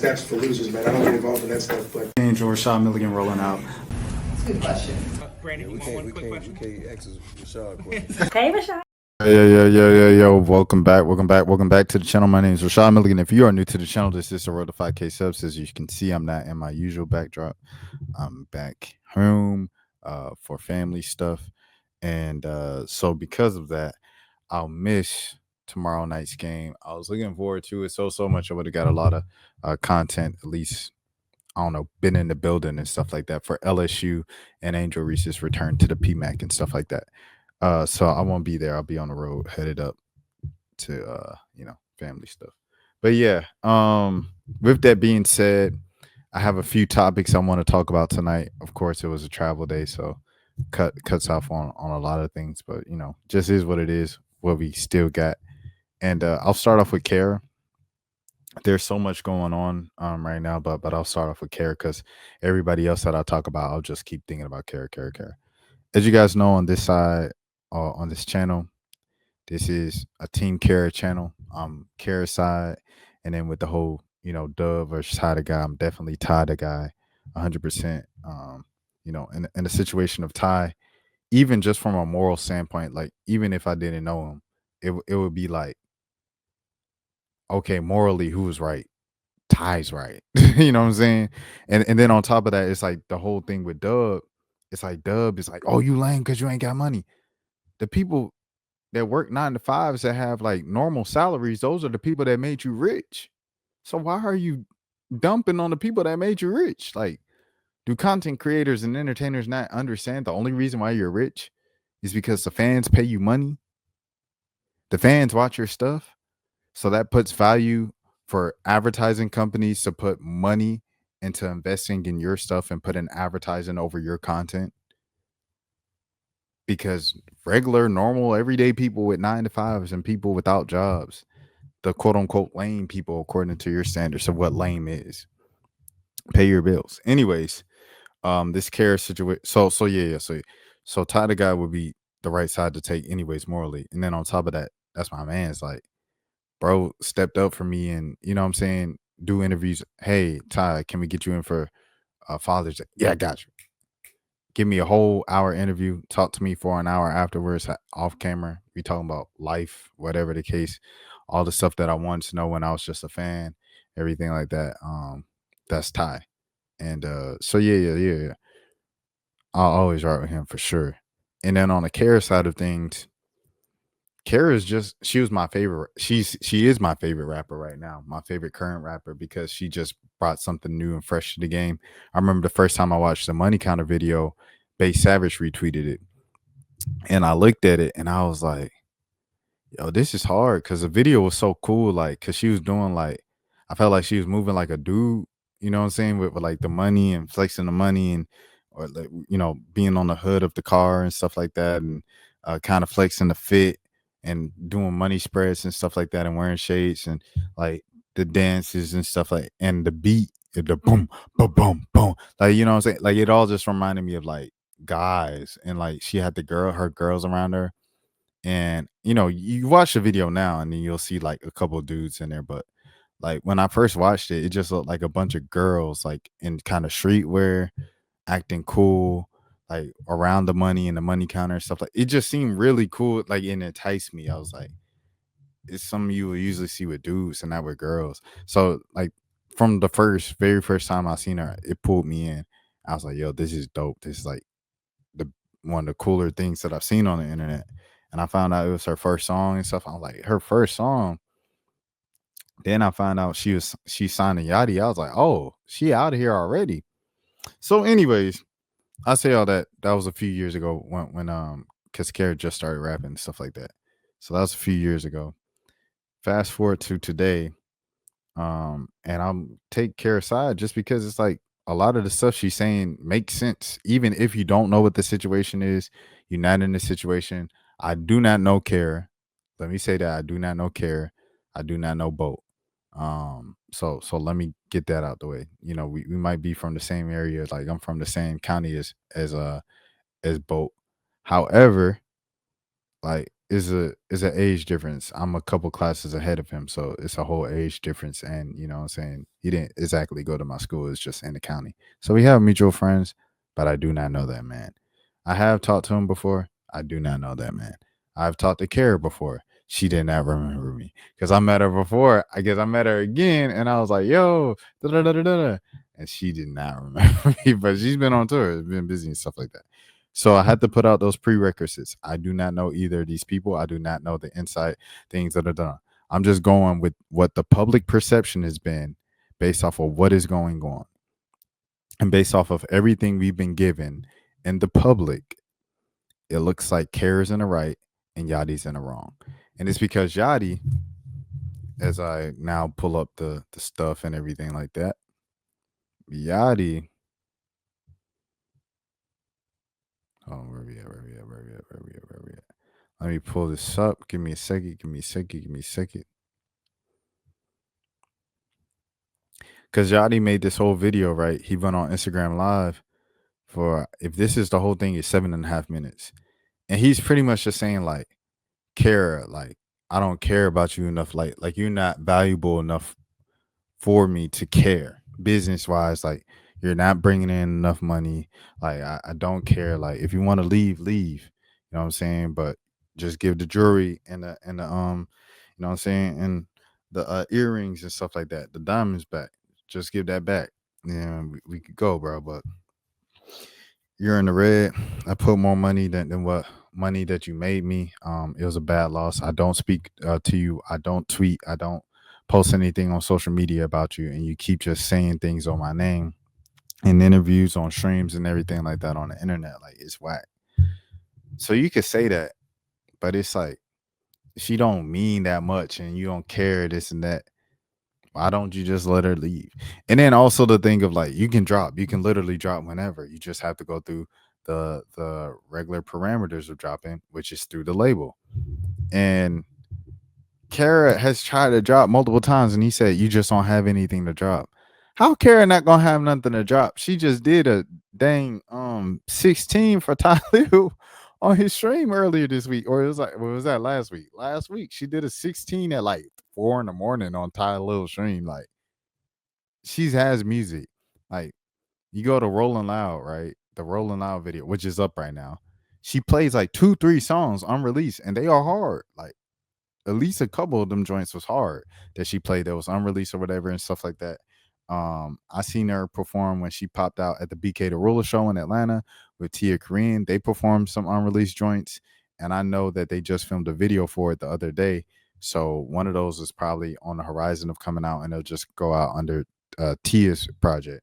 steps for losers, man. I don't get involved in that stuff, but Angel Rashad Milligan rolling out. That's a good question. Brandon, you want one quick question? We can't ask Rashad questions. Hey, Rashad. Yo. Welcome back to the channel. My name is Rashad Milligan. If you are new to the channel, this is a road to 5K subs. As you can see, I'm not in my usual backdrop. I'm back home for family stuff. And so because of that, I'll miss tomorrow night's game. I was looking forward to it so much. I would have got a lot of content, at least, I don't know, been in the building and stuff like that for LSU and Angel Reese's return to the PMAC and stuff like that. So I won't be there. I'll be on the road, headed up to family stuff. But yeah, with that being said, I have a few topics I want to talk about tonight. Of course, it was a travel day, so cuts off on a lot of things, but just is what it is, what we still got. And I'll start off with Karra. There's so much going on right now, but I'll start off with Karra because everybody else that I talk about, I'll just keep thinking about Karra. As you guys know, on this side, on this channel, this is a Team Karra channel. Karra's side, and then with the whole Dove versus Ty the guy, I'm definitely Ty the guy, 100%. In the situation of Ty, even just from a moral standpoint, like even if I didn't know him, it would be like, okay, morally, who's right? Ty's right. You know what I'm saying? And then on top of that, it's like the whole thing with Dub. It's like Dub is like, oh, you lame because you ain't got money. The people that work 9 to 5s that have like normal salaries, those are the people that made you rich. So why are you dumping on the people that made you rich? Like, do content creators and entertainers not understand the only reason why you're rich is because the fans pay you money? The fans watch your stuff. So that puts value for advertising companies to put money into investing in your stuff and put in advertising over your content. Because regular, normal, everyday people with 9 to 5s and people without jobs, the quote unquote lame people, according to your standards of what lame is, pay your bills. Anyways, this Karra situation. So Ty the guy would be the right side to take anyways, morally. And then on top of that, that's my man's like, bro stepped up for me and do interviews. Hey, Ty, can we get you in for Father's Day? Yeah, I got you. Give me a whole hour interview, talk to me for an hour afterwards off camera. We talking about life, whatever the case, all the stuff that I wanted to know when I was just a fan, everything like that. That's Ty. And so yeah. I'll always ride with him for sure. And then on the Karra side of things, Karra is she was my favorite. She is my favorite rapper right now, my favorite current rapper, because she just brought something new and fresh to the game. I remember the first time I watched the Money Counter video, Bass Savage retweeted it, and I looked at it and I was like, yo, this is hard, because the video was so cool, like, because she was doing like, I felt like she was moving like a dude, you know what I'm saying, with like the money and flexing the money, and or like being on the hood of the car and stuff like that, and kind of flexing the fit and doing money spreads and stuff like that, and wearing shades and like the dances and stuff, like, and the beat, the boom boom boom boom, like, you know what I'm saying, like it all just reminded me of like guys, and like she had her girls around her. And you watch the video now and then you'll see like a couple of dudes in there, but like when I first watched it, it just looked like a bunch of girls like in kind of streetwear, acting cool, like around the money and the money counter and stuff. Like, it just seemed really cool, like, and enticed me. I was like, it's something you would usually see with dudes and not with girls. So like from the very first time I seen her, it pulled me in. I was like, yo, this is dope. This is like one of the cooler things that I've seen on the internet. And I found out it was her first song and stuff. I was like, her first song. Then I found out she signed to Yachty. I was like, oh, she out of here already. So anyways, I say all that. That was a few years ago when because Karra just started rapping and stuff like that. So that was a few years ago. Fast forward to today. And I'm take Karra's side just because it's like a lot of the stuff she's saying makes sense, even if you don't know what the situation is. You're not in the situation. I do not know Karra. Let me say that I do not know Karra. I do not know Boat. So let me get that out the way. We might be from the same area. Like, I'm from the same county as Boat. However, like, is an age difference. I'm a couple classes ahead of him, so it's a whole age difference. And you know what I'm saying, he didn't exactly go to my school, it's just in the county. So we have mutual friends, but I do not know that man. I have talked to him before. I do not know that man. I've talked to Kara before. She did not remember me because I met her before. I guess I met her again, and I was like, "Yo, da da da da da," and she did not remember me. But she's been on tour, been busy and stuff like that. So I had to put out those prerequisites. I do not know either of these people. I do not know the inside things that are done. I'm just going with what the public perception has been based off of what is going on and based off of everything we've been given in the public. It looks like Kara's in the right and Yachty's in the wrong. And it's because Yachty, as I now pull up the stuff and everything like that, Yachty. Oh, where we at? Where we at? Where we at? Where we at? Where we at? Let me pull this up. Give me a second. Give me a second. Give me a second. Because Yachty made this whole video, right? He went on Instagram Live for, if this is the whole thing, is 7.5 minutes. And he's pretty much just saying, like, Kara, like, I don't care about you enough. Like you're not valuable enough for me to care business wise. Like, you're not bringing in enough money. Like, I don't care. Like, if you want to leave, leave. You know what I'm saying? But just give the jewelry and the you know what I'm saying, and the earrings and stuff like that, the diamonds back. Just give that back. Yeah, we could go, bro. But you're in the red. I put more money than what money that you made me. It was a bad loss. I don't speak to you. I don't tweet. I don't post anything on social media about you, and you keep just saying things on my name in interviews, on streams, and everything like that on the internet. Like, it's whack. So you could say that, but it's like, she don't mean that much, and you don't care this and that. Why don't you just let her leave? And then also the thing of, like, you can literally drop whenever. You just have to go through the regular parameters of dropping, which is through the label. And Kara has tried to drop multiple times, and he said, you just don't have anything to drop. How Kara not gonna have nothing to drop? She just did a dang 16 for Tyler on his stream earlier this week. Or it was like, what was that, last week? Last week she did a 16 at like 4 in the morning on Tyler Little stream. Like, she has music. Like, you go to Rolling Loud, right? The Rolling Loud video, which is up right now. She plays like 2-3 songs unreleased, and they are hard. Like, at least a couple of them joints was hard that she played that was unreleased or whatever and stuff like that. I seen her perform when she popped out at the BK the Ruler show in Atlanta with Tia Korean. They performed some unreleased joints, and I know that they just filmed a video for it the other day. So one of those is probably on the horizon of coming out, and it'll just go out under Tia's project.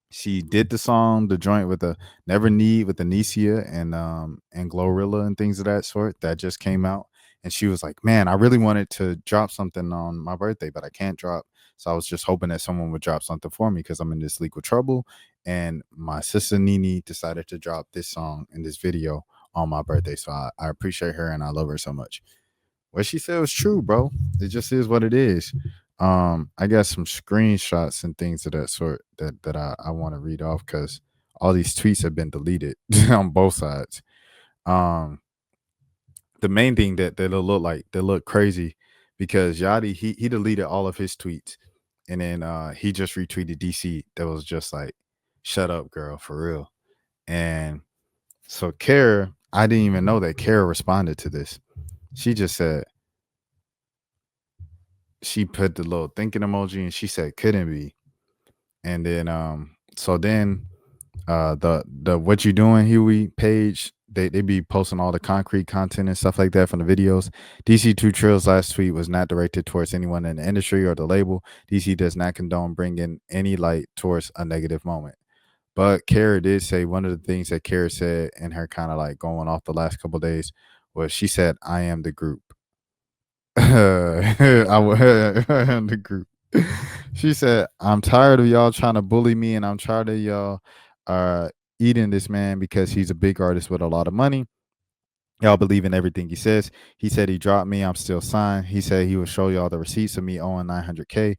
She did the song, the joint with the Never Need with Anicia and Glorilla and things of that sort that just came out. And she was like, man, I really wanted to drop something on my birthday, but I can't drop. So I was just hoping that someone would drop something for me because I'm in this legal trouble. And my sister Nene decided to drop this song in this video on my birthday. So I appreciate her and I love her so much. What she said was true, bro. It just is what it is. I got some screenshots and things of that sort that I want to read off because all these tweets have been deleted on both sides. The main thing that look like, they look crazy because Yachty, he deleted all of his tweets, and then he just retweeted DC that was just like, shut up, girl, for real. And so Kara, I didn't even know that Kara responded to this. She just said, she put the little thinking emoji and she said couldn't be. And then so then the What You Doing Huey page, they be posting all the concrete content and stuff like that from the videos. DC2 Trill's last tweet was not directed towards anyone in the industry or the label. DC does not condone bringing any light towards a negative moment. But Kara did say, one of the things that Kara said in her kind of like going off the last couple of days was, she said, I am the group. I am the group. She said, I'm tired of y'all trying to bully me, and I'm tired of y'all eating this man because he's a big artist with a lot of money. Y'all believe in everything he says. He said he dropped me. I'm still signed. He said he will show y'all the receipts of me owing $900K.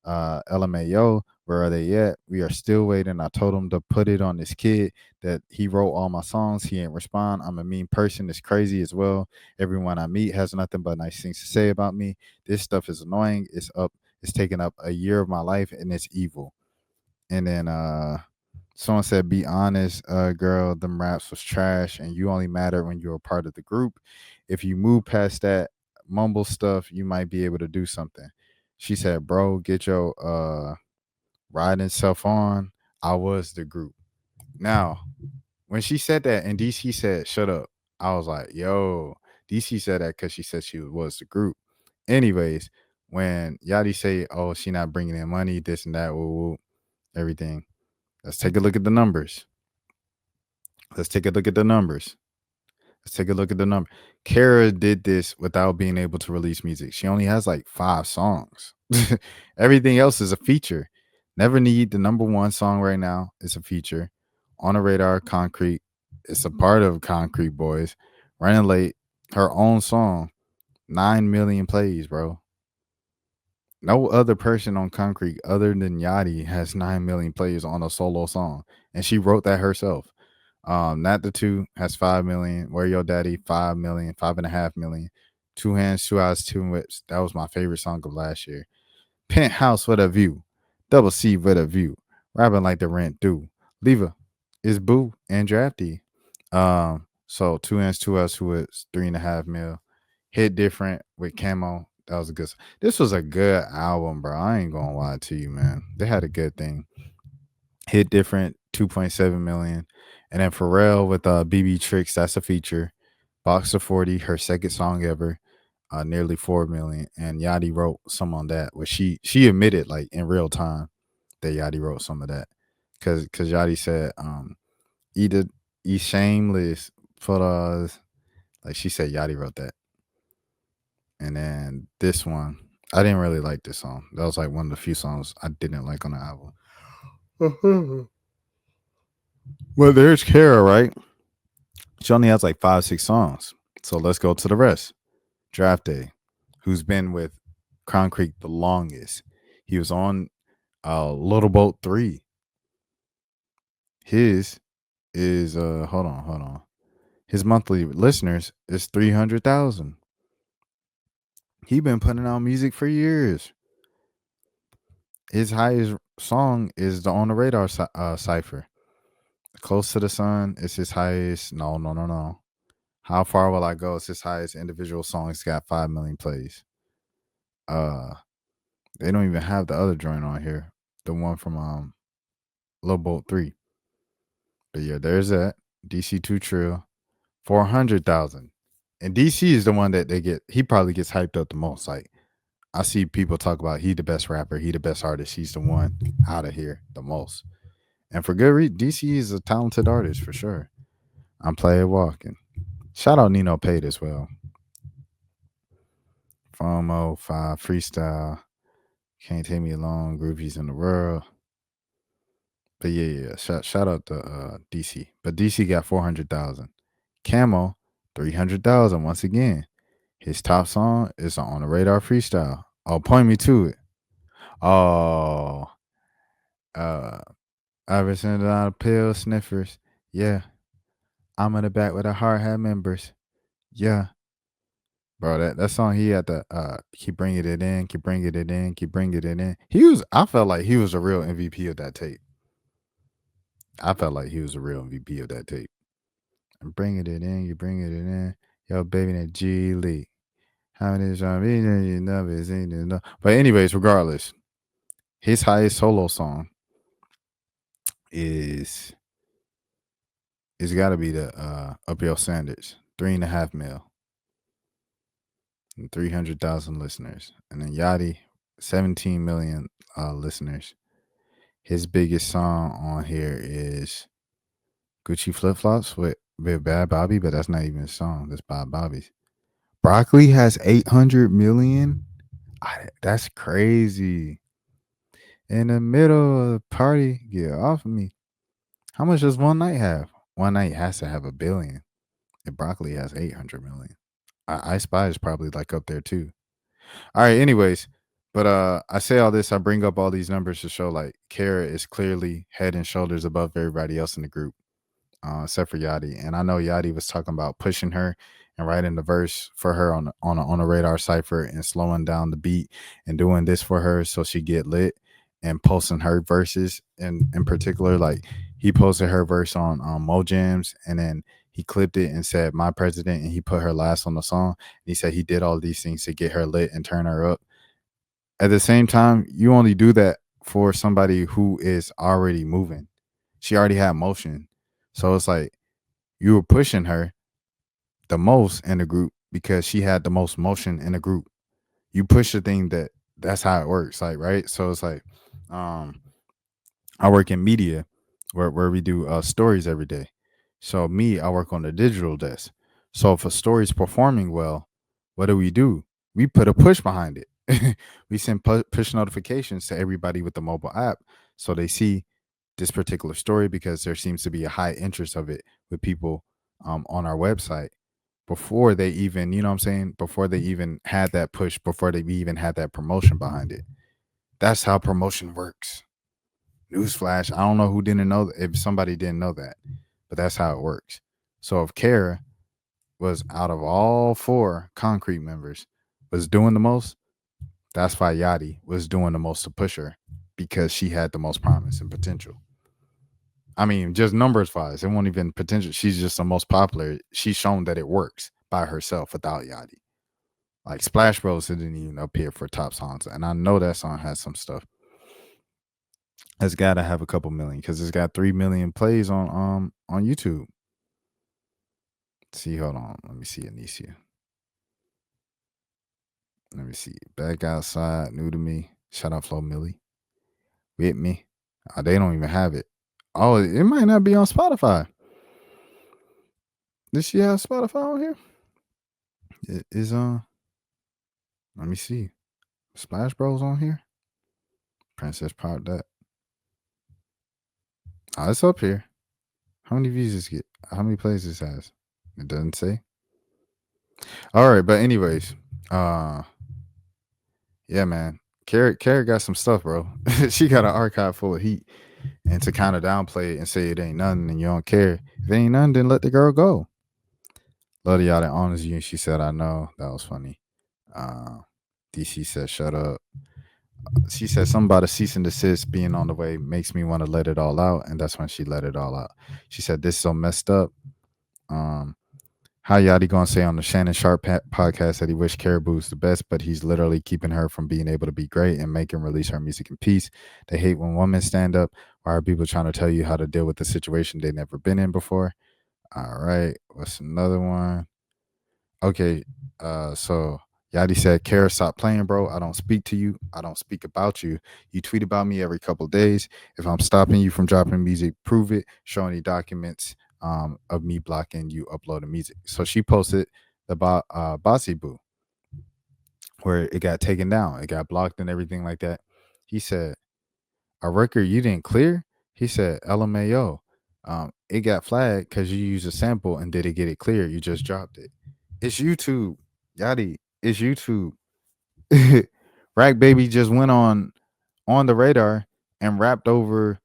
LMAO, where are they at? We are still waiting. I told him to put it on this kid that he wrote all my songs. He ain't respond. I'm a mean person. It's crazy as well. Everyone I meet has nothing but nice things to say about me. This stuff is annoying. It's taking up a year of my life and it's evil. And then someone said, be honest, girl, them raps was trash and you only matter when you're a part of the group. If you move past that mumble stuff, you might be able to do something. She said, bro, get your riding self on. I was the group. Now, when she said that and DC said, shut up, I was like, yo, DC said that because she said she was the group. Anyways, when Yachty say, oh, she not bringing in money, this and that, woo, woo, everything. Let's take a look at the numbers. Let's take a look at the numbers. Let's take a look at the number. Kara did this without being able to release music. She only has like 5 songs. Everything else is a feature. Never Need, the number 1 song right now, is a feature. On the Radar, Concrete. It's a part of Concrete Boys. Running Late, her own song, 9 million plays, bro. No other person on Concrete other than Yachty has 9 million plays on a solo song. And she wrote that herself. Not the Two has 5 million. Where Your Daddy, 5 million, 5.5 million. Two Hands, Two Eyes, Two Whips. That was my favorite song of last year. Penthouse with a View. Double C with a View. Rapping Like the Rent Due. Lever is Boo and Drafty. So Two Hands, Two Eyes, Two Whips, 3.5 mil. Hit Different with Camo. That was a good. This was a good album, bro. I ain't gonna lie to you, man. They had a good thing. Hit Different, 2.7 million. And then Pharrell with BB Tricks, that's a feature. Boxer 40, her second song ever, nearly 4 million. And Yachty wrote some on that, which she admitted like in real time that Yachty wrote some of that. Cause Yachty said, either E Shameless put like she said Yachty wrote that. And then this one, I didn't really like this song. That was like one of the few songs I didn't like on the album. Well, there's Kara, right? She only has like 5-6 songs. So let's go to the rest. Draft Day, who's been with Concrete the longest. He was on Little Boat 3. His is hold on. His monthly listeners is 300,000. He been putting out music for years. His highest song is the On the Radar cipher. Close to the Sun is his highest. No. How Far Will I Go is his highest individual song. It's got 5 million plays. They don't even have the other joint on here. The one from Lil Boat 3. But yeah, there's that. DC 2 Trill. 400,000. And DC is the one that he probably gets hyped up the most. Like, I see people talk about he the best rapper, he the best artist, he's the one out of here the most. And for good reason, DC is a talented artist for sure. I'm Player Walking. Shout out Nino Pate as well. FOMO 5 Freestyle. Can't Take Me Alone. Groupies in the World. But yeah. Shout out to DC. But DC got 400,000. Camo 300,000 once again. His top song is On the Radar Freestyle. Oh, point me to it. Oh, I've seen a lot of pill sniffers. Yeah, I'm in the back with the hard hat members. Yeah, bro, that song he had to keep bringing it in, keep bringing it in, keep bringing it in. I felt like he was a real MVP of that tape. I felt like he was a real MVP of that tape. I'm bringing it in, you bringing it in. Yo, baby, that G Lee. How many times? But anyways, regardless, his highest solo song is it's got to be the Up Your Standards, 3.5 mil, and 300,000 listeners, and then Yachty, 17 million listeners. His biggest song on here is Gucci Flip Flops with Bad Bobby, but that's not even a song. That's Bad Bobby's. Broccoli has 800 million. That's crazy. In the middle of the party, get off of me. How much does One Night have? One Night has to have 1 billion. And Broccoli has 800 million. I Spy is probably like up there too. All right. Anyways, But I say all this, I bring up all these numbers to show like Kara is clearly head and shoulders above everybody else in the group, except for Yachty. And I know Yachty was talking about pushing her and writing the verse for her on a radar cipher and slowing down the beat and doing this for her so she get lit and posting her verses in particular. Like he posted her verse on Mojams and then he clipped it and said my president and he put her last on the song. And he said he did all these things to get her lit and turn her up. At the same time, you only do that for somebody who is already moving. She already had motion. So it's like you were pushing her the most in the group because she had the most motion in the group. You push the thing that's how it works, like right. So it's like, um, I work in media where we do stories every day. So me, I work on the digital desk. So if a story is performing well, what do? We put a push behind it. We send push notifications to everybody with the mobile app so they see this particular story because there seems to be a high interest of it with people on our website before they even, you know what I'm saying, before they even had that push, before they even had that promotion behind it. That's how promotion works. Newsflash, I don't know who didn't know if somebody didn't know that, but that's how it works. So if Kara was out of all four concrete members was doing the most, that's why Yachty was doing the most to push her because she had the most promise and potential. I mean, just numbers wise, it won't even potential. She's just the most popular. She's shown that it works by herself without Yachty. Like Splash Bros didn't even appear for top songs, and I know that song has some stuff. It's got to have a couple million because it's got 3 million plays on YouTube. Let's see, hold on, let me see Anicia. Let me see. Back outside, new to me. Shout out Flo Millie. With me. They don't even have it. Oh, it might not be on Spotify. Does she have Spotify on here? It is let me see. Splash Bros on here. Princess Pop that. Oh, it's up here. How many views this get? How many plays this has? It doesn't say. All right, but anyways, yeah, man. Carrot got some stuff, bro. She got an archive full of heat. And to kind of downplay it and say it ain't nothing and you don't care. If it ain't nothing, then let the girl go. Love y'all that honors you. And she said, I know. That was funny. DC said, shut up. She said something about a cease and desist being on the way makes me want to let it all out. And that's when she let it all out. She said, this is so messed up. How Yachty gonna say on the Shannon Sharp podcast that he wished Karrahbooo's the best, but he's literally keeping her from being able to be great and make and release her music in peace. They hate when women stand up. Why are people trying to tell you how to deal with the situation they've never been in before? All right, what's another one? Okay, so Yachty said, Kara, stop playing, bro. I don't speak to you. I don't speak about you. You tweet about me every couple days. If I'm stopping you from dropping music, prove it. Show any documents of me blocking you uploading music. So she posted the Bossy Boo, where it got taken down. It got blocked and everything like that. He said, a record you didn't clear? He said, LMAO. It got flagged because you used a sample and did it get it clear? You just dropped it. It's YouTube. Yachty, it's YouTube. Rack Baby just went on the radar and rapped over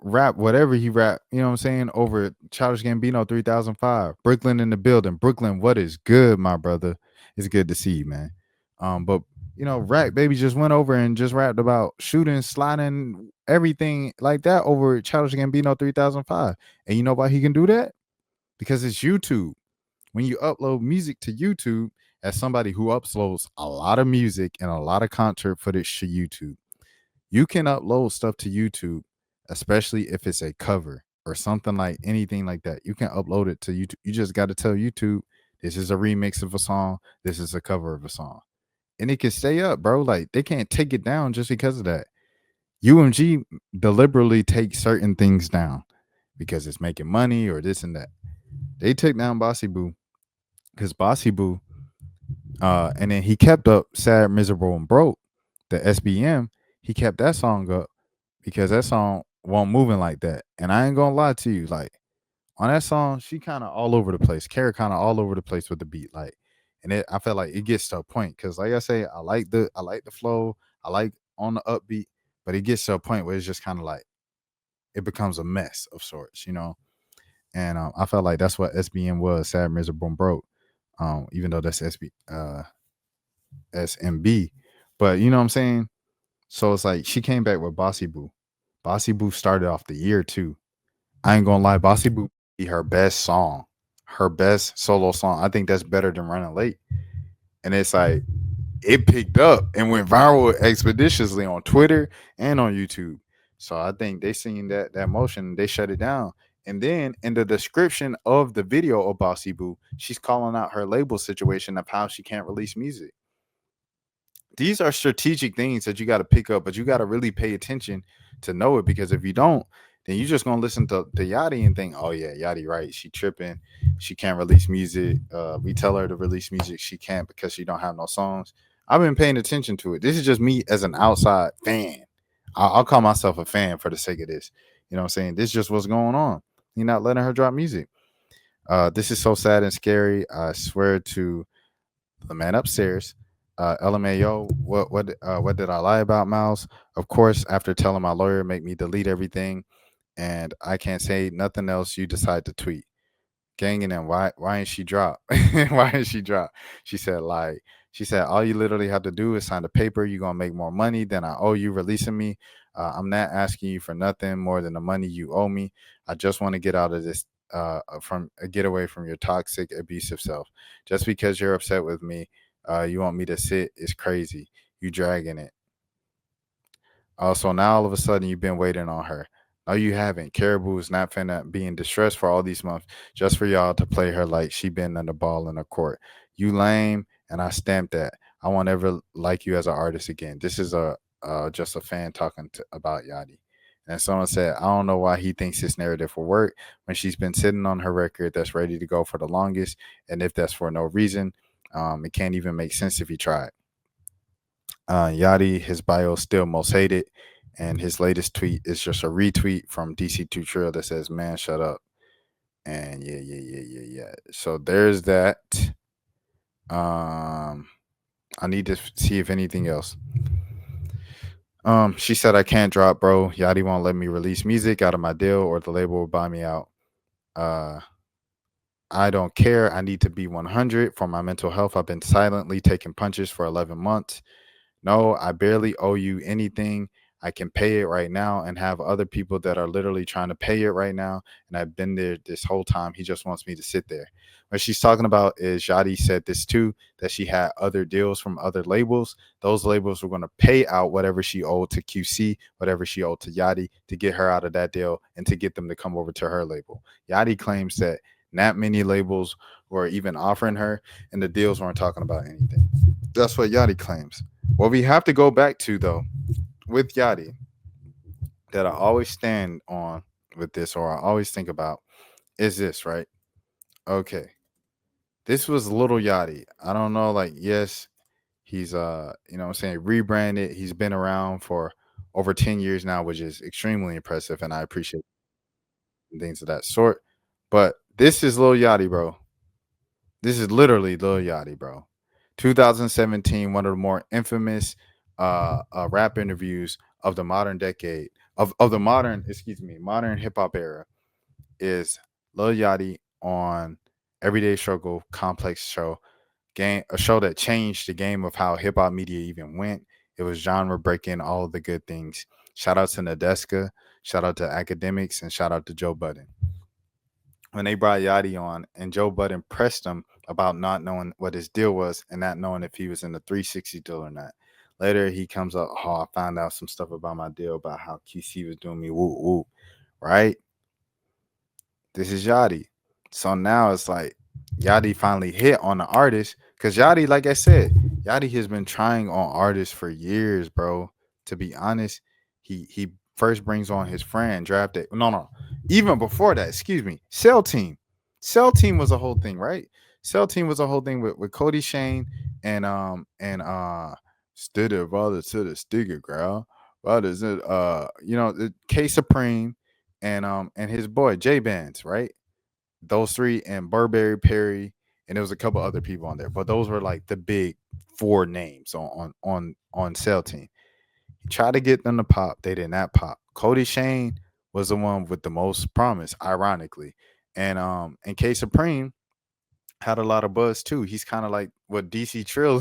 rap whatever he rapped, you know what I'm saying, over Childish Gambino 3005. Brooklyn in the building. Brooklyn, what is good, my brother? It's good to see you, man. But you know, Rack Baby just went over and just rapped about shooting, sliding, everything like that over Childish Gambino 3005. And you know why he can do that? Because it's YouTube. When you upload music to YouTube, as somebody who uploads a lot of music and a lot of concert footage to YouTube, you can upload stuff to YouTube, especially if it's a cover or something like anything like that. You can upload it to YouTube. You just got to tell YouTube, this is a remix of a song, this is a cover of a song. And it can stay up, bro. Like they can't take it down just because of that. UMG deliberately takes certain things down because it's making money or this and that. They took down Bossy Boo because Bossy Boo, and then he kept up Sad, Miserable, and Broke, the SBM. He kept that song up because that song wasn't moving like that. And I ain't gonna lie to you, like on that song, she kind of all over the place. Kara kind of all over the place with the beat, like, and I felt like it gets to a point because, like I say, I like the flow, I like on the upbeat, but it gets to a point where it's just kind of like it becomes a mess of sorts, you know. And I felt like that's what SBN was, sad, miserable, and broke. Even though that's SMB, but you know what I'm saying. So it's like she came back with Bossy Boo. Bossy Boo started off the year too. I ain't gonna lie, Bossy Boo be her best song, her best solo song. I think that's better than Running Late. And it's like it picked up and went viral expeditiously on Twitter and on YouTube. So I think they seen that motion, they shut it down. And then in the description of the video of Bossy Boo, she's calling out her label situation of how she can't release music. These are strategic things that you got to pick up, but you got to really pay attention to know it, because if you don't, then you're just gonna listen to Yachty and think, oh yeah, Yachty right, she tripping, she can't release music. We tell her to release music, she can't because she don't have no songs. I've been paying attention to it. This is just me as an outside fan. I'll call myself a fan for the sake of this. You know what I'm saying? This is just what's going on. You're not letting her drop music. This is so sad and scary. I swear to the man upstairs. LMAO, what did I lie about, Miles? Of course, after telling my lawyer, make me delete everything, and I can't say nothing else. You decide to tweet. Gang and then why ain't she drop? Why ain't she drop? She said like she said all you literally have to do is sign the paper. You're gonna make more money than I owe you releasing me. I'm not asking you for nothing more than the money you owe me. I just want to get out of this from get away from your toxic abusive self. Just because you're upset with me, you want me to sit is crazy. You dragging it. So now all of a sudden you've been waiting on her. No, you haven't. Karrahbooo is not finna be in distress for all these months just for y'all to play her like she been on the ball in the court. You lame, and I stamped that. I won't ever like you as an artist again. This is a just a fan talking about Yachty. And someone said, I don't know why he thinks this narrative will work when she's been sitting on her record that's ready to go for the longest. And if that's for no reason, it can't even make sense if he tried. Yachty, his bio still most hated, and his latest tweet is just a retweet from DC2 Trill that says, "Man, shut up." And yeah. So there's that. I need to see if anything else. She said I can't drop, bro. Yachty won't let me release music out of my deal, or the label will buy me out. I don't care. I need to be 100 for my mental health. I've been silently taking punches for 11 months. No, I barely owe you anything. I can pay it right now and have other people that are literally trying to pay it right now. And I've been there this whole time. He just wants me to sit there. What she's talking about is Yachty said this too, that she had other deals from other labels. Those labels were going to pay out whatever she owed to QC, whatever she owed to Yachty to get her out of that deal and to get them to come over to her label. Yachty claims that not many labels were even offering her and the deals weren't talking about anything. That's what Yachty claims. What we have to go back to, though, with Yachty, that I always stand on with this, or I always think about, is this, right? Okay. This was Little Yachty. I don't know, like, yes, he's you know what I'm saying, rebranded. He's been around for over 10 years now, which is extremely impressive, and I appreciate things of that sort. But this is Lil Yachty, bro. This is literally Lil Yachty, bro. 2017, one of the more infamous rap interviews of the modern decade of the modern hip hop era is Lil Yachty on Everyday Struggle Complex Show, a show that changed the game of how hip hop media even went. It was genre breaking, all of the good things. Shout out to Nadeska, shout out to Academics, and shout out to Joe Budden. When they brought Yachty on, and Joe Budden pressed him about not knowing what his deal was and not knowing if he was in the 360 deal or not. Later, he comes up, oh, I found out some stuff about my deal, about how QC was doing me woo woo, right? This is Yachty. So now it's like Yachty finally hit on the artist, because Yachty, like I said, Yachty has been trying on artists for years, bro. To be honest, he first brings on his friend, drafted. No. Even before that, excuse me, Cell Team. Cell Team was a whole thing, right? Cell Team was a whole thing with Cody Shane and stood it rather to the sticker, girl. What is it? K Supreme and his boy J Bands, right? Those three and Burberry Perry, and there was a couple other people on there, but those were like the big four names on Cell Team. Try to get them to pop. They did not pop. Cody Shane was the one with the most promise, ironically. And K Supreme had a lot of buzz too. He's kind of like what DC Trill,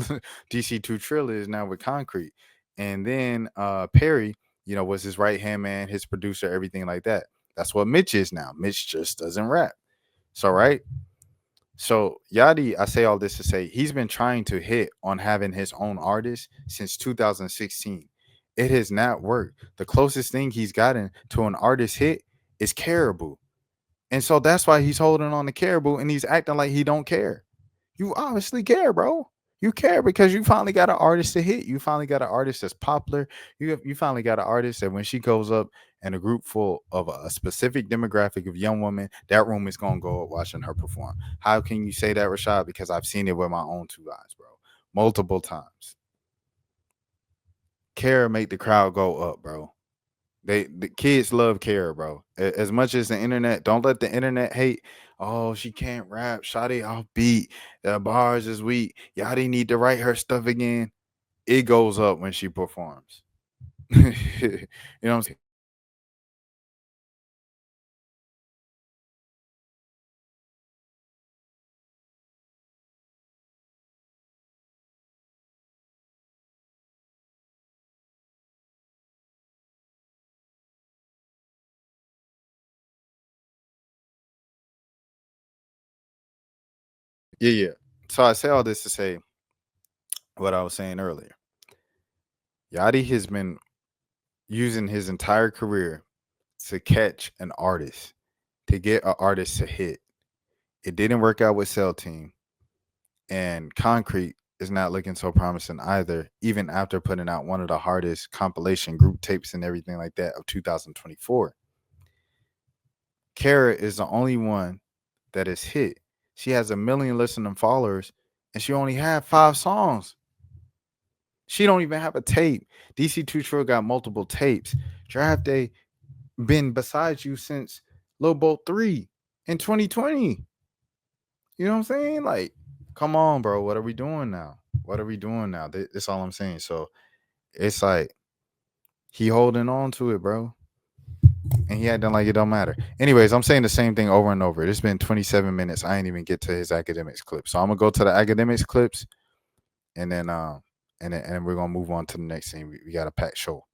DC2 Trill is now with Concrete. And then Perry, was his right hand man, his producer, everything like that. That's what Mitch is now. Mitch just doesn't rap. So right. So Yachty, I say all this to say he's been trying to hit on having his own artist since 2016. It has not worked. The closest thing he's gotten to an artist hit is Karrahbooo. And so that's why he's holding on to Karrahbooo and he's acting like he don't care. You obviously care, bro. You care because you finally got an artist to hit. You finally got an artist that's popular. You finally got an artist that when she goes up in a group full of a specific demographic of young women, that room is gonna go up watching her perform. How can you say that, Rashad? Because I've seen it with my own two eyes, bro, multiple times. Care make the crowd go up, bro. The kids love Kara, bro. As much as the internet, don't let the internet hate. Oh, she can't rap. Shawty off beat. The bars is weak. Yachty need to write her stuff again. It goes up when she performs. You know what I'm saying? Yeah, yeah. So I say all this to say what I was saying earlier. Yachty has been using his entire career to catch an artist, to get an artist to hit. It didn't work out with Cell Team. And Concrete is not looking so promising either, even after putting out one of the hardest compilation group tapes and everything like that of 2024. Kara is the only one that is hit. She has 1 million listening followers, and she only had 5 songs. She don't even have a tape. DC2 Trill got multiple tapes. Draft Day been beside you since Lil Boat 3 in 2020. You know what I'm saying? Like, come on, bro. What are we doing now? What are we doing now? That's all I'm saying. So it's like he holding on to it, bro. And he acting like it don't matter. Anyways, I'm saying the same thing over and over. It's been 27 minutes. I ain't even get to his academics clip. So I'm gonna go to the academics clips and then and we're gonna move on to the next thing. We got a packed show.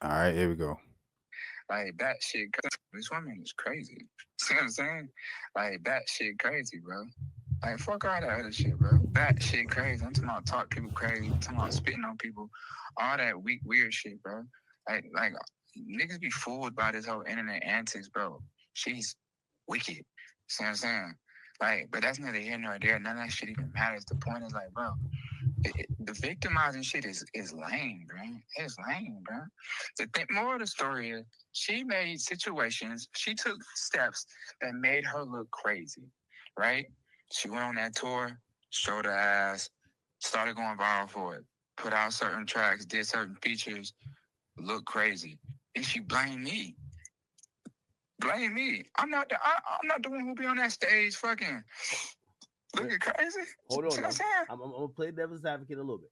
All right, here we go. Like that shit, this woman is crazy. See what I'm saying? Like that shit crazy, bro. Like fuck all that other shit, bro. That shit crazy. I'm talking about talk people crazy. I'm talking about spitting on people. All that weak, weird shit, bro. Like niggas be fooled by this whole internet antics, bro. She's wicked. See what I'm saying? Like, but that's neither here nor there. None of that shit even matters. The point is like, bro, the victimizing shit is lame, bro. It's lame, bro. The more of the story is she made situations, she took steps that made her look crazy, right? She went on that tour, showed her ass, started going viral for it, put out certain tracks, did certain features, looked crazy, and she blamed me. Blame me. I'm not the one who be on that stage fucking looking crazy. Hold on. See what I'm saying? I'm gonna play devil's advocate a little bit.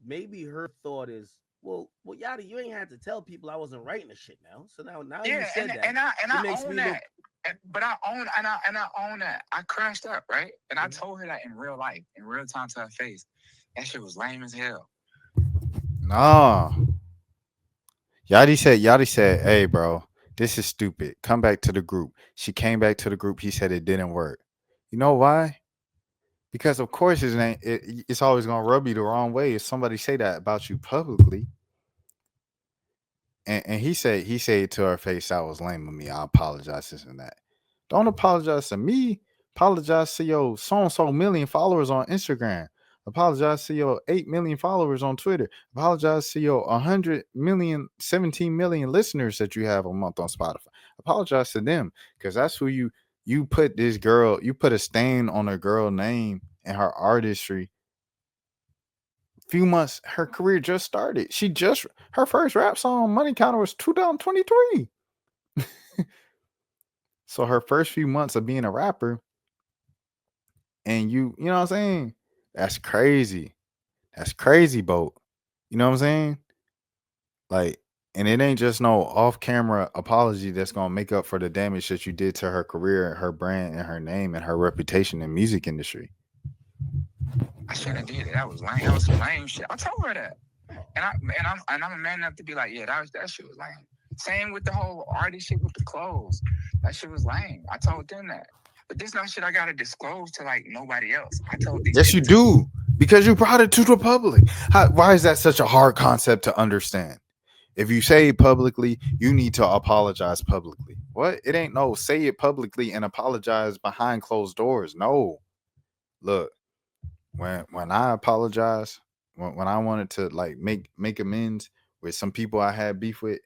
Maybe her thought is, well, Yachty, you ain't had to tell people I wasn't writing the shit now. So now you said that, and I it makes own me that. look. But I own that. I crashed up, right? And I told her that in real life, in real time to her face. That shit was lame as hell. Nah. Yachty said, hey, bro, this is stupid. Come back to the group. She came back to the group. He said it didn't work. You know why? Because of course it's always gonna rub you the wrong way if somebody say that about you publicly. And he said to her face, that was lame of me. I apologize, this and that. Don't apologize to me. Apologize to your so and so million followers on Instagram. Apologize to your 8 million followers on Twitter. Apologize to your 100 million, 17 million listeners that you have a month on Spotify. Apologize to them because that's who you put this girl, you put a stain on a girl name and her artistry. Few months, her career just started. Her first rap song, Money Counter, was 2023. So her first few months of being a rapper, and you know what I'm saying? That's crazy. That's crazy, boat. You know what I'm saying? Like, and it ain't just no off-camera apology that's gonna make up for the damage that you did to her career, her brand, and her name and her reputation in music industry. I shouldn't have did it. That was lame. That was some lame shit. I told her that. And I'm a man enough to be like, yeah, that shit was lame. Same with the whole artist shit with the clothes. That shit was lame. I told them that. But this not shit I gotta disclose to like nobody else. I told these Yes, you do. Because you brought it to the public. Why is that such a hard concept to understand? If you say it publicly, you need to apologize publicly. What? It ain't no say it publicly and apologize behind closed doors. No. Look, when I apologize, when I wanted to like make amends with some people I had beef with,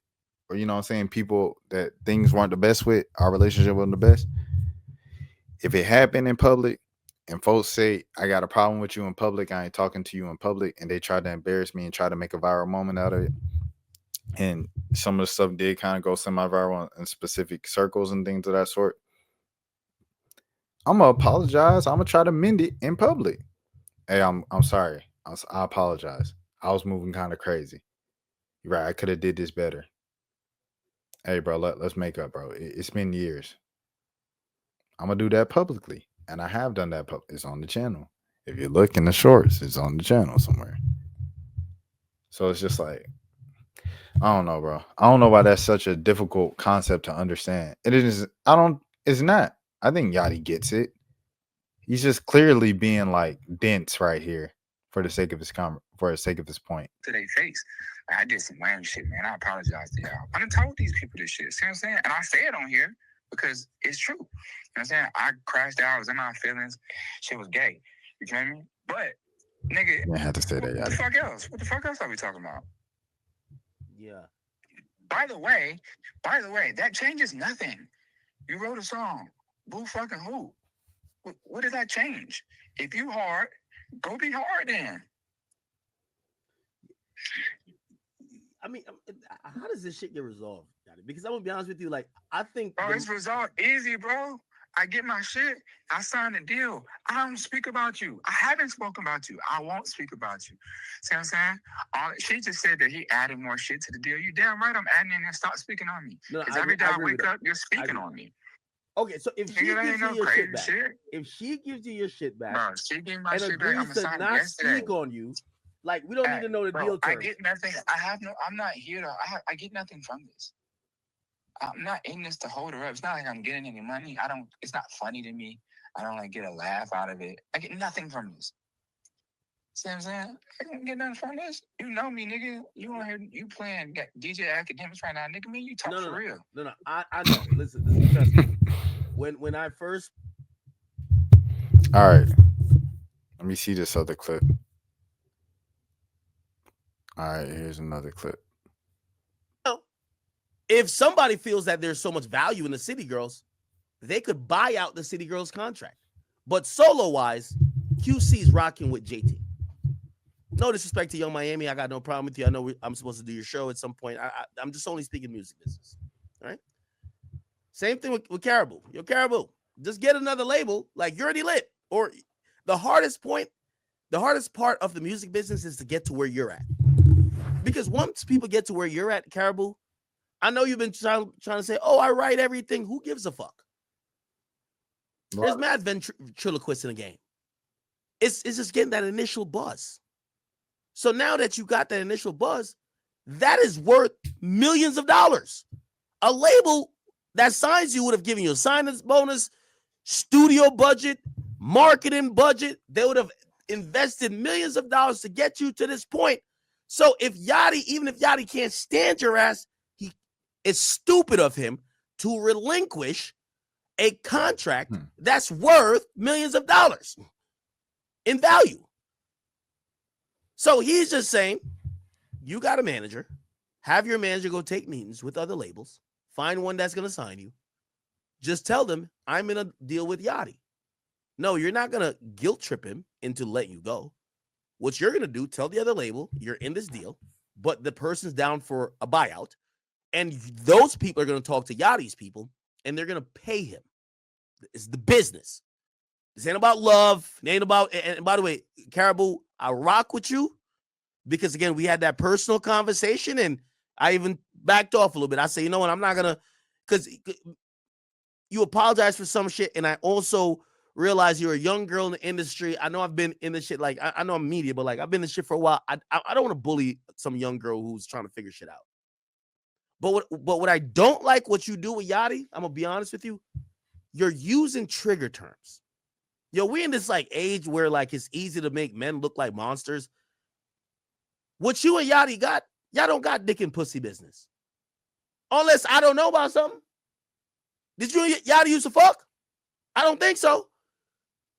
or you know what I'm saying, people that things weren't the best with, our relationship wasn't the best. If it happened in public and folks say I got a problem with you in public, I ain't talking to you in public, and they try to embarrass me and try to make a viral moment out of it, and some of the stuff did kind of go semi-viral in specific circles and things of that sort, I'm gonna apologize. I'm gonna try to mend it in public. Hey, I'm sorry. I apologize. I was moving kind of crazy. You're right. I could have did this better. Hey, bro, let's make up, bro. It's been years. I'm gonna do that publicly, and I have done that. It's on the channel. If you look in the shorts, it's on the channel somewhere. So it's just like, I don't know, bro. I don't know why that's such a difficult concept to understand. It is. I don't. It's not. I think Yachty gets it. He's just clearly being like dense right here for the sake of his point. to their face. Like, I did some lame shit, man. I apologize to y'all. I done told these people this shit. See what I'm saying? And I say it on here because it's true. You know what I'm saying? I crashed out. I was in my feelings. Shit was gay. You feel me? But, nigga, I had to say that, what the Yachty. fuck else? What the fuck else are we talking about? Yeah. By the way, that changes nothing. You wrote a song. Boo fucking who? What does that change? If you hard, go be hard then. I mean, how does this shit get resolved? Because I'm gonna be honest with you, like I think, bro, it's resolved easy, bro. I get my shit. I signed a deal. I don't speak about you. I haven't spoken about you. I won't speak about you. See what I'm saying? She just said that he added more shit to the deal. You damn right I'm adding in there. Stop speaking on me. Because every day I wake up, you're speaking on me. Okay, so if she gives you your shit back, if she gives you your shit back, bro, she gave my and shit back, agrees to not speak on you, like we don't need to know the deal terms. I get nothing. I'm not here to. I get nothing from this. I'm not in this to hold her up. It's not like I'm getting any money. It's not funny to me. I don't like get a laugh out of it. I get nothing from this. See what I'm saying? I don't get nothing from this. You know me, nigga. You on here, you playing DJ Academics right now, nigga. Me, you talk for real. No. I know. Listen, trust me. When I first. All right. Let me see this other clip. All right, here's another clip. If somebody feels that there's so much value in the City Girls, they could buy out the City Girls contract. But solo-wise, QC's rocking with JT. No disrespect to Young Miami. I got no problem with you. I know I'm supposed to do your show at some point. I'm just only speaking music business. All right? Same thing with Karrahbooo. Yo, Karrahbooo, just get another label. Like, you're already lit. Or the hardest part of the music business is to get to where you're at. Because once people get to where you're at, Karrahbooo, I know you've been trying to say, oh, I write everything. Who gives a fuck? There's mad ventriloquists in the game. It's just getting that initial buzz. So now that you got that initial buzz, that is worth millions of dollars. A label that signs you would have given you a sign bonus, studio budget, marketing budget. They would have invested millions of dollars to get you to this point. So even if Yachty can't stand your ass, it's stupid of him to relinquish a contract that's worth millions of dollars in value. So he's just saying, you got a manager, have your manager go take meetings with other labels, find one that's going to sign you. Just tell them, I'm in a deal with Yachty. No, you're not going to guilt trip him into letting you go. What you're going to do, tell the other label, you're in this deal, but the person's down for a buyout. And those people are going to talk to Yachty's people, and they're going to pay him. It's the business. This ain't about love. It ain't about. And by the way, Karrahbooo, I rock with you because again, we had that personal conversation, and I even backed off a little bit. I say, you know what, I'm not gonna, because you apologize for some shit, and I also realize you're a young girl in the industry. I know I've been in this shit, like I know I'm media, but like I've been in this shit for a while. I don't want to bully some young girl who's trying to figure shit out. But what I don't like what you do with Yachty, I'm gonna be honest with you, you're using trigger terms. Yo, we in this like age where like it's easy to make men look like monsters. What you and Yachty got, y'all don't got dick and pussy business. Unless I don't know about something. Did you and Yachty used to fuck? I don't think so.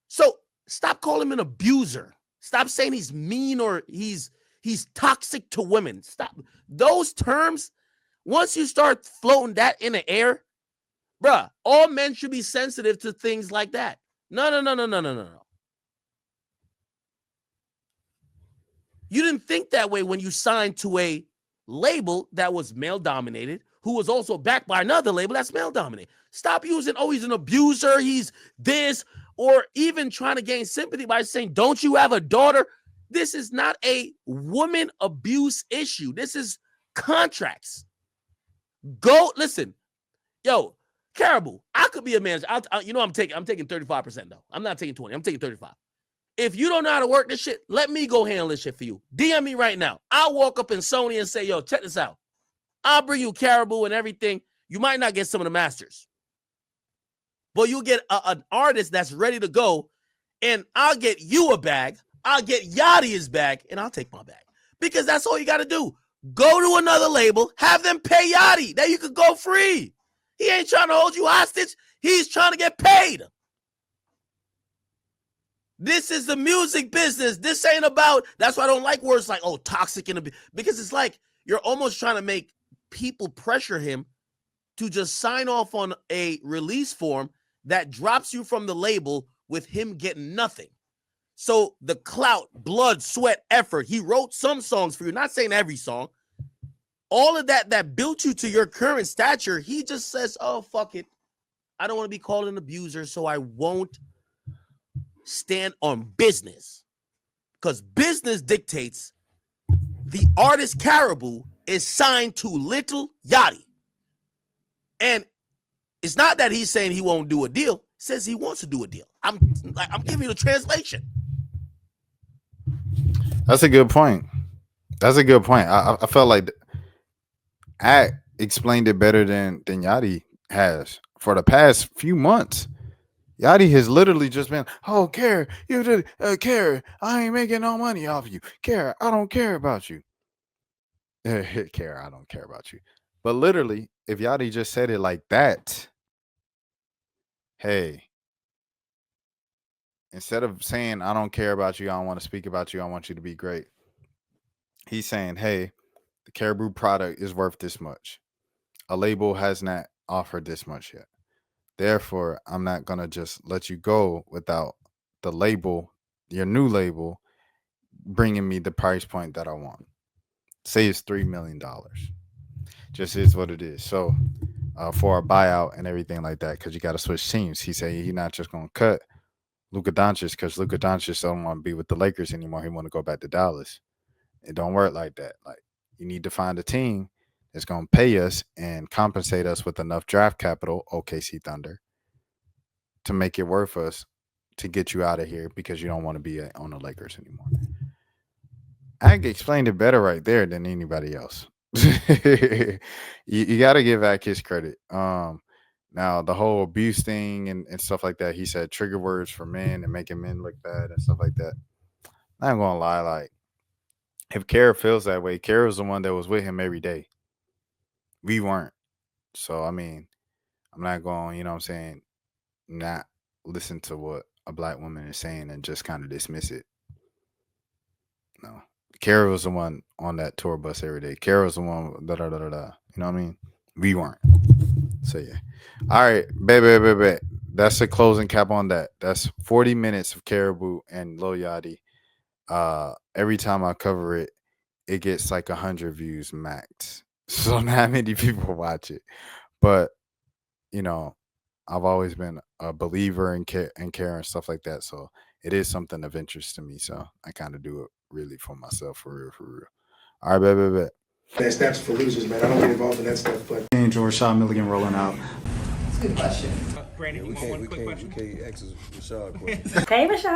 So stop calling him an abuser. Stop saying he's mean or he's toxic to women. Stop. Those terms, once you start floating that in the air, bruh, all men should be sensitive to things like that. No. You didn't think that way when you signed to a label that was male dominated, who was also backed by another label that's male dominated. Stop using, oh, he's an abuser, he's this, or even trying to gain sympathy by saying, don't you have a daughter? This is not a woman abuse issue. This is contracts. Go, listen, yo, Karrahbooo, I could be a manager. I'm taking 35% though. I'm not taking 20. I'm taking 35. If you don't know how to work this shit, let me go handle this shit for you. DM me right now. I'll walk up in Sony and say, yo, check this out. I'll bring you Karrahbooo and everything. You might not get some of the masters, but you'll get an artist that's ready to go, and I'll get you a bag. I'll get Yachty his bag, and I'll take my bag. Because that's all you got to do. Go to another label, have them pay Yachty. Then you could go free. He ain't trying to hold you hostage. He's trying to get paid. This is the music business. This ain't about, that's why I don't like words like, oh, toxic, because it's like you're almost trying to make people pressure him to just sign off on a release form that drops you from the label with him getting nothing. So the clout, blood, sweat, effort, he wrote some songs for you, not saying every song. All of that built you to your current stature, he just says, oh, fuck it. I don't want to be called an abuser, so I won't stand on business. Because business dictates the artist Karrahbooo is signed to Lil Yachty. And it's not that he's saying he won't do a deal. He says he wants to do a deal. I'm giving you the translation. That's a good point. I felt like I explained it better than Yachty has for the past few months. Yachty has literally just been, oh, Karra, you did, Karra, I ain't making no money off you. Karra, I don't care about you. Karra, I don't care about you. But literally, if Yachty just said it like that, hey, instead of saying, I don't care about you, I don't want to speak about you, I want you to be great, he's saying, hey, the Karrahbooo product is worth this much. A label has not offered this much yet. Therefore, I'm not going to just let you go without the label, your new label, bringing me the price point that I want. Say it's $3 million. Just is what it is. So for a buyout and everything like that, because you got to switch teams. He said he's not just going to cut Luka Doncic because Luka Doncic don't want to be with the Lakers anymore. He want to go back to Dallas. It don't work like that. Like, you need to find a team that's going to pay us and compensate us with enough draft capital, OKC Thunder, to make it worth us to get you out of here because you don't want to be on the Lakers anymore. I explained it better right there than anybody else. you got to give Ak his credit. Now, the whole abuse thing and stuff like that, he said trigger words for men and making men look bad and stuff like that. I'm not going to lie, like, if Karra feels that way, Karra was the one that was with him every day. We weren't. So, I mean, I'm not going, you know what I'm saying, not listen to what a black woman is saying and just kind of dismiss it. No. Karra was the one on that tour bus every day. Karra was the one, You know what I mean? We weren't. So, yeah. All right, baby. That's the closing cap on that. That's 40 minutes of Karrahbooo and Lil Yachty. Every time I cover it, it gets like 100 views max. So not many people watch it. But, you know, I've always been a believer in care and stuff like that. So it is something of interest to me. So I kind of do it really for myself, for real, for real. All right, bet. That's for losers, man. I don't get involved in that stuff, but. Angel Rashad Milligan rolling out. That's a good question. Brandon, We you want one can't quick question? ask Rashad a question. Hey, Rashad.